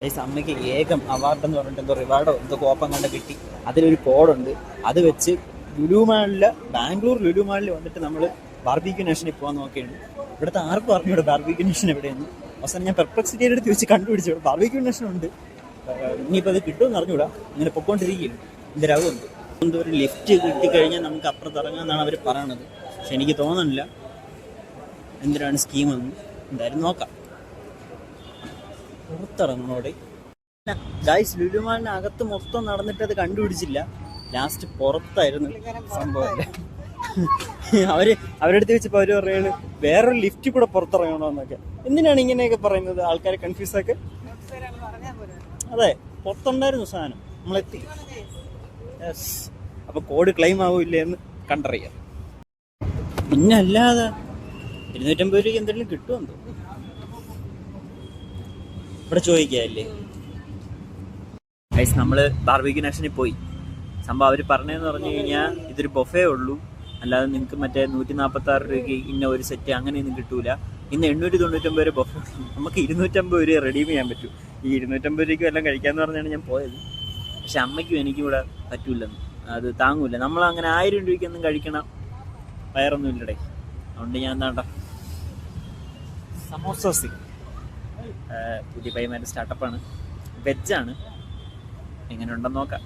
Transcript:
അമ്മയ്ക്ക് ഏകം അവാർഡ് എന്ന് പറഞ്ഞിട്ട് എന്തോ റിവാർഡോ എന്തോ കോപ്പം കണ്ട് കിട്ടി. അതിലൊരു കോഡുണ്ട്. അത് വെച്ച് ലുലുമാളില്, ബാംഗ്ലൂർ ലുലുമാളിൽ വന്നിട്ട് നമ്മൾ ബാർബിക്യൂ നേഷനിൽ പോകാൻ നോക്കിയാണ്. ഇവിടുത്തെ ആർക്കും അറിഞ്ഞൂടെ ബാർബിക്യൂ നേഷൻ എവിടെയെന്ന്. അവസാനം ഞാൻ പെർപ്ലക്സിറ്റിയുടെ അടുത്ത് വെച്ച് കണ്ടുപിടിച്ചു ബാർബിക്യൂ നേഷൻ ഉണ്ട്. ഇനിയിപ്പോൾ അത് കിട്ടുമെന്ന് അറിഞ്ഞൂടാ. ഇങ്ങനെ പൊക്കോണ്ടിരിക്കുകയാണ്. ഇന്ദിരാവുണ്ട് എന്തോ ഒരു ലിഫ്റ്റ് കിട്ടിക്കഴിഞ്ഞാൽ നമുക്ക് അപ്പുറത്ത് ഇറങ്ങാമെന്നാണ് അവർ പറയണത്. പക്ഷെ എനിക്ക് തോന്നുന്നില്ല എന്തിനാണ് സ്കീമെന്ന്. എന്തായാലും നോക്കാം. പുറത്തിറങ്ങണോടെ ഗൈസ്, ലുലുമാളിന് അകത്ത് മൊത്തം നടന്നിട്ട് അത് കണ്ടുപിടിച്ചില്ല. ലാസ്റ്റ് പുറത്തായിരുന്നു സംഭവം. അവരുടെ അടുത്ത് വെച്ചപ്പോൾ അവർ പറയാണ് വേറൊരു ലിഫ്റ്റ് കൂടെ പുറത്തിറങ്ങണമെന്നൊക്കെ. എന്തിനാണ് ഇങ്ങനെയൊക്കെ പറയുന്നത്? ആൾക്കാരെ കൺഫ്യൂസ് ആക്കി. അതെ, പുറത്തുണ്ടായിരുന്നു സാധനം, നമ്മളെത്തി. അപ്പൊ കോഡ് ക്ലെയിം ആവില്ലേ എന്ന് കണ്ടറിയാം. പിന്നെ അല്ലാതെ 250 രൂപയ്ക്ക് എന്തെങ്കിലും കിട്ടുമെന്തോ ഇവിടെ ചോദിക്കല്ലേ. ഗൈസ്, നമ്മള് ബാർബിക്യൂ നേഷനിൽ പോയി. സംഭവം അവർ പറഞ്ഞതെന്ന് പറഞ്ഞു കഴിഞ്ഞാൽ ഇതൊരു ബൊഫേ ഉള്ളൂ, അല്ലാതെ നിങ്ങൾക്ക് മറ്റേ 146 രൂപയ്ക്ക് ഇന്ന ഒരു സെറ്റ് അങ്ങനെയൊന്നും കിട്ടൂല. ഇന്ന് 899 രൂപ ബൊഫേ. നമുക്ക് 250 രൂപ റെഡീം ചെയ്യാൻ പറ്റും. ഈ 250 രൂപയ്ക്കും എല്ലാം കഴിക്കാമെന്ന് പറഞ്ഞാണ് ഞാൻ പോയത്. പക്ഷെ അമ്മയ്ക്കും എനിക്കും ഇവിടെ പറ്റൂലെന്ന്, അത് താങ്ങൂല. നമ്മളങ്ങനെ 1000 രൂപയ്ക്കൊന്നും കഴിക്കണം വയറൊന്നും ഇല്ലടേ. അതുകൊണ്ട് ഞാൻ എന്താണ്ട സമോസ പുതിയ പൈമാൻ്റെ സ്റ്റാർട്ടപ്പാണ്, വെജാണ്. എങ്ങനെ ഉണ്ടെന്ന് നോക്കാം.